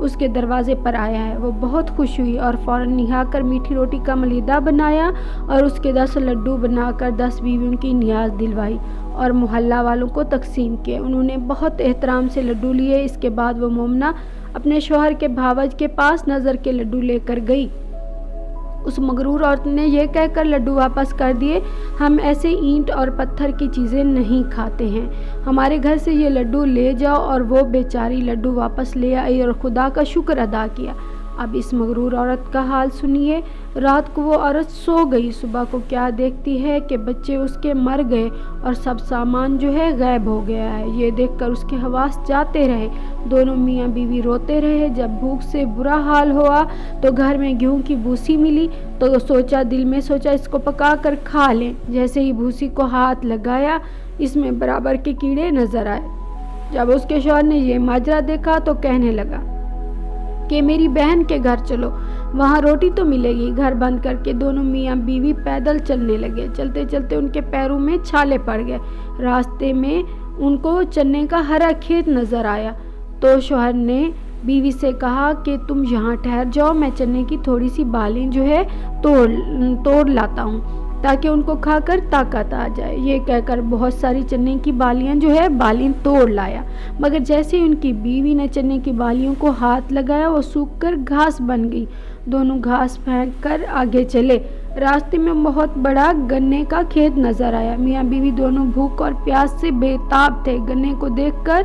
اس کے دروازے پر آیا ہے۔ وہ بہت خوش ہوئی اور فوراً نہا کر میٹھی روٹی کا ملیدہ بنایا اور اس کے 10 لڈو بنا کر 10 بیویوں کی نیاز دلوائی اور محلہ والوں کو تقسیم کیے۔ انہوں نے بہت احترام سے لڈو لیے۔ اس کے بعد وہ مومنہ اپنے شوہر کے بھاوج کے پاس نظر کے لڈو لے کر گئی۔ اس مغرور عورت نے یہ کہہ کر لڈو واپس کر دیے، ہم ایسے اینٹ اور پتھر کی چیزیں نہیں کھاتے ہیں، ہمارے گھر سے یہ لڈو لے جاؤ۔ اور وہ بیچاری لڈو واپس لے آئی اور خدا کا شکر ادا کیا۔ اب اس مغرور عورت کا حال سنیے۔ رات کو وہ عورت سو گئی، صبح کو کیا دیکھتی ہے کہ بچے اس کے مر گئے اور سب سامان جو ہے غائب ہو گیا ہے۔ یہ دیکھ کر اس کے حواس جاتے رہے۔ دونوں میاں بیوی روتے رہے۔ جب بھوک سے برا حال ہوا تو گھر میں گیہوں کی بھوسی ملی تو دل میں سوچا اس کو پکا کر کھا لیں۔ جیسے ہی بھوسی کو ہاتھ لگایا اس میں برابر کے کیڑے نظر آئے۔ جب اس کے شوہر نے یہ ماجرا دیکھا تو کہنے لگا کہ میری بہن کے گھر چلو، وہاں روٹی تو ملے گی۔ گھر بند کر کے دونوں میاں بیوی پیدل چلنے لگے۔ چلتے چلتے ان کے پیروں میں چھالے پڑ گئے۔ راستے میں ان کو چنے کا ہرا کھیت نظر آیا تو شوہر نے بیوی سے کہا کہ تم یہاں ٹھہر جاؤ، میں چنے کی تھوڑی سی بالیں جو ہے توڑ لاتا ہوں تاکہ ان کو کھا کر طاقت آ جائے۔ یہ کہہ کر بہت ساری چنے کی بالیاں جو ہے بالیں توڑ لایا، مگر جیسے ہی ان کی بیوی نے چنے کی بالیوں کو ہاتھ لگایا وہ سوکھ کر گھاس بن گئی۔ دونوں گھاس پھینک کر آگے چلے۔ راستے میں بہت بڑا گنے کا کھیت نظر آیا۔ میاں بیوی دونوں بھوک اور پیاس سے بے تاب تھے، گنے کو دیکھ کر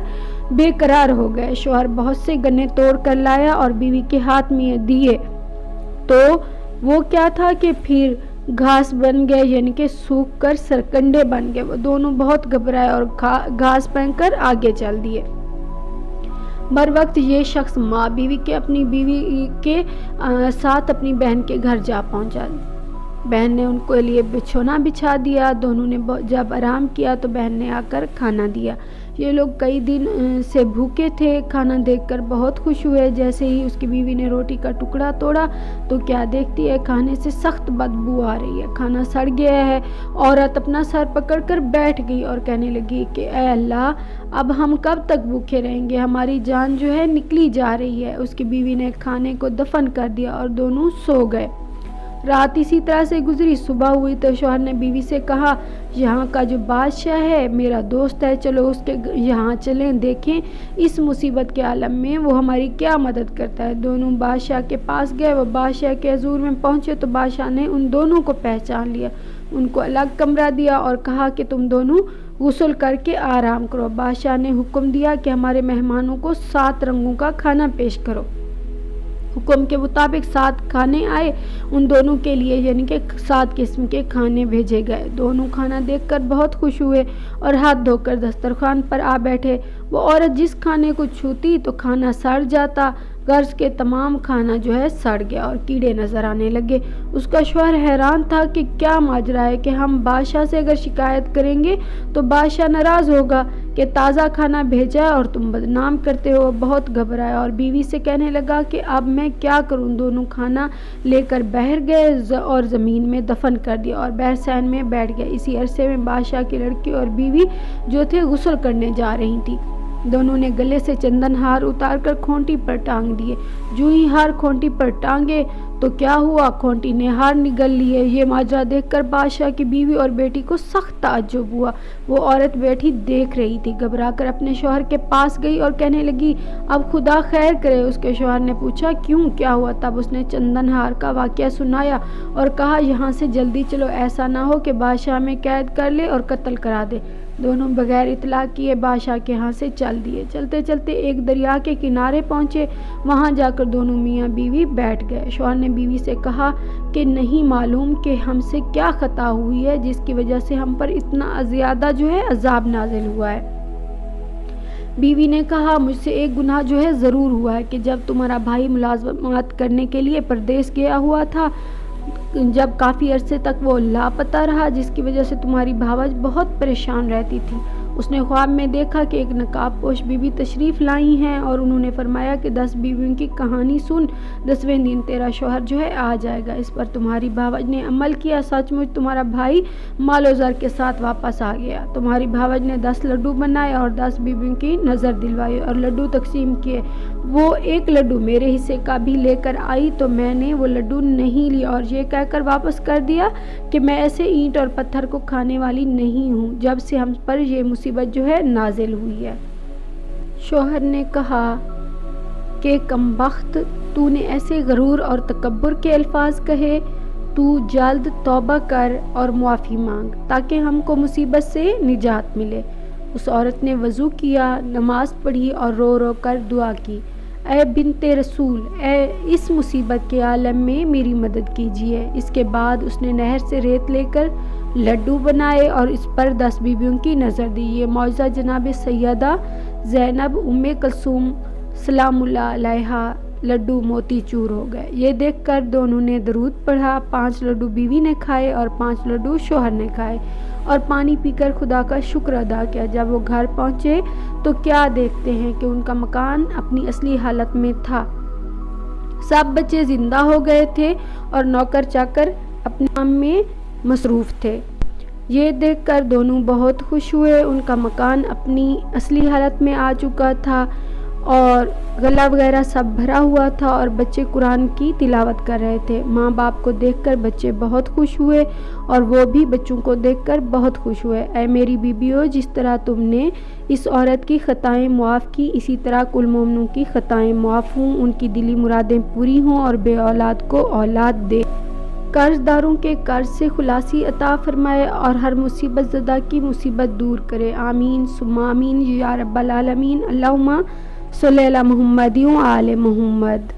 بے قرار ہو گئے۔ شوہر بہت سے گنے توڑ کر لایا اور بیوی کے ہاتھ میں دیے تو وہ کیا تھا کہ پھر گھاس بن گئے، یعنی کہ سوکھ کر سرکنڈے بن گئے۔ وہ دونوں بہت گھبرائے اور گھاس پھینک کر آگے چل دیے۔ بر وقت یہ شخص ماں بیوی کے اپنی بیوی کے ساتھ اپنی بہن کے گھر جا پہنچا۔ بہن نے ان کے لیے بچھونا بچھا دیا۔ دونوں نے جب آرام کیا تو بہن نے آ کر کھانا دیا۔ یہ لوگ کئی دن سے بھوکے تھے۔ کھانا دیکھ کر بہت خوش ہوئے۔ جیسے ہی اس کی بیوی نے روٹی کا ٹکڑا توڑا تو کیا دیکھتی ہے کھانے سے سخت بدبو آ رہی ہے، کھانا سڑ گیا ہے۔ عورت اپنا سر پکڑ کر بیٹھ گئی اور کہنے لگی کہ اے اللہ، اب ہم کب تک بھوکے رہیں گے، ہماری جان جو ہے نکلی جا رہی ہے۔ اس کی بیوی نے کھانے کو دفن کر دیا اور دونوں سو گئے۔ رات اسی طرح سے گزری۔ صبح ہوئی تو شوہر نے بیوی سے کہا یہاں کا جو بادشاہ ہے میرا دوست ہے، چلو اس کے یہاں چلیں، دیکھیں اس مصیبت کے عالم میں وہ ہماری کیا مدد کرتا ہے۔ دونوں بادشاہ کے پاس گئے۔ وہ بادشاہ کے حضور میں پہنچے تو بادشاہ نے ان دونوں کو پہچان لیا، ان کو الگ کمرہ دیا اور کہا کہ تم دونوں غسل کر کے آرام کرو۔ بادشاہ نے حکم دیا کہ ہمارے مہمانوں کو 7 رنگوں کا کھانا پیش کرو۔ حکم کے مطابق 7 کھانے آئے ان دونوں کے لیے، یعنی کہ 7 قسم کے کھانے بھیجے گئے۔ دونوں کھانا دیکھ کر بہت خوش ہوئے اور ہاتھ دھو کر دسترخوان پر آ بیٹھے۔ وہ عورت جس کھانے کو چھوتی تو کھانا سڑ جاتا، غرض کے تمام کھانا جو ہے سڑ گیا اور کیڑے نظر آنے لگے۔ اس کا شوہر حیران تھا کہ کیا ماجرا ہے کہ ہم بادشاہ سے اگر شکایت کریں گے تو بادشاہ ناراض ہوگا کہ تازہ کھانا بھیجا اور تم بدنام کرتے ہو۔ بہت گھبرایا اور بیوی سے کہنے لگا کہ اب میں کیا کروں۔ دونوں کھانا لے کر باہر گئے اور زمین میں دفن کر دیا اور بحر صحن میں بیٹھ گئے۔ اسی عرصے میں بادشاہ کی لڑکی اور بیوی جو تھے غسل کرنے جا رہی تھی۔ دونوں نے گلے سے چندن ہار اتار کر کھونٹی پر ٹانگ دیے۔ جو ہی ہار کھونٹی پر ٹانگے تو کیا ہوا، کھونٹی نے ہار نگل لیے۔ یہ ماجرا دیکھ کر بادشاہ کی بیوی اور بیٹی کو سخت تعجب ہوا۔ وہ عورت بیٹھی دیکھ رہی تھی، گھبرا کر اپنے شوہر کے پاس گئی اور کہنے لگی اب خدا خیر کرے۔ اس کے شوہر نے پوچھا کیوں، کیا ہوا؟ تب اس نے چندن ہار کا واقعہ سنایا اور کہا یہاں سے جلدی چلو، ایسا نہ ہو کہ بادشاہ میں قید کر لے اور قتل کرا دے۔ دونوں بغیر اطلاع کیے بادشاہ کے ہاں سے چل دیے۔ چلتے چلتے ایک دریا کے کنارے پہنچے۔ وہاں جا کر دونوں میاں بیوی بیٹھ گئے۔ شوہر نے بیوی سے کہا کہ نہیں معلوم کہ ہم سے کیا خطا ہوئی ہے جس کی وجہ سے ہم پر اتنا زیادہ جو ہے عذاب نازل ہوا ہے۔ بیوی نے کہا مجھ سے ایک گناہ جو ہے ضرور ہوا ہے کہ جب تمہارا بھائی ملازمت کرنے کے لیے پردیس گیا ہوا تھا، جب کافی عرصے تک وہ لاپتہ رہا، جس کی وجہ سے تمہاری بھاوج بہت پریشان رہتی تھی۔ اس نے خواب میں دیکھا کہ ایک نقاب پوش بیوی تشریف لائی ہیں اور انہوں نے فرمایا کہ 10 بیویوں کی کہانی سن، 10ویں دن تیرا شوہر جو ہے آ جائے گا۔ اس پر تمہاری بھاوج نے عمل کیا، سچ مچ تمہارا بھائی مال و زر کے ساتھ واپس آ گیا۔ تمہاری بھاوج نے 10 لڈو بنائے اور 10 بیویوں کی نظر دلوائی اور لڈو تقسیم کیے۔ وہ ایک لڈو میرے حصے کا بھی لے کر آئی تو میں نے وہ لڈو نہیں لی اور یہ کہہ کر واپس کر دیا کہ میں ایسے اینٹ اور پتھر کو کھانے والی نہیں ہوں جب سے ہم پر یہ مصیبت جو ہے نازل ہوئی ہے۔ شوہر نے کہا کہ کم بخت، تو نے ایسے غرور اور تکبر کے الفاظ کہے، تو جلد توبہ کر اور معافی مانگ تاکہ ہم کو مصیبت سے نجات ملے۔ اس عورت نے وضو کیا، نماز پڑھی اور رو رو کر دعا کی، اے بنت رسول، اے اس مصیبت کے عالم میں میری مدد کیجیے۔ اس کے بعد اس نے نہر سے ریت لے کر لڈو بنائے اور اس پر 10 بیویوں کی نظر دی۔ یہ معجزہ جناب سیدہ زینب کلثوم سلام اللہ علیہا لڈو موتی چور ہو گئے۔ یہ دیکھ کر دونوں نے درود پڑھا، 5 لڈو بیوی نے کھائے اور 5 لڈو شوہر نے کھائے اور پانی پی کر خدا کا شکر ادا کیا۔ جب وہ گھر پہنچے تو کیا دیکھتے ہیں کہ ان کا مکان اپنی اصلی حالت میں تھا، سب بچے زندہ ہو گئے تھے اور نوکر چاکر اپنے کام میں مصروف تھے۔ یہ دیکھ کر دونوں بہت خوش ہوئے، ان کا مکان اپنی اصلی حالت میں آ چکا تھا اور غلہ وغیرہ سب بھرا ہوا تھا اور بچے قرآن کی تلاوت کر رہے تھے۔ ماں باپ کو دیکھ کر بچے بہت خوش ہوئے اور وہ بھی بچوں کو دیکھ کر بہت خوش ہوئے۔ اے میری بیبیوں، جس طرح تم نے اس عورت کی خطائیں معاف کی، اسی طرح کل مومنوں کی خطائیں معاف ہوں، ان کی دلی مرادیں پوری ہوں اور بے اولاد کو اولاد دے، قرض داروں کے قرض سے خلاصی عطا فرمائے اور ہر مصیبت زدہ کی مصیبت دور کرے۔ آمین ثم آمین یا رب العالمین۔ اللہم صلی علی محمد و آل محمد۔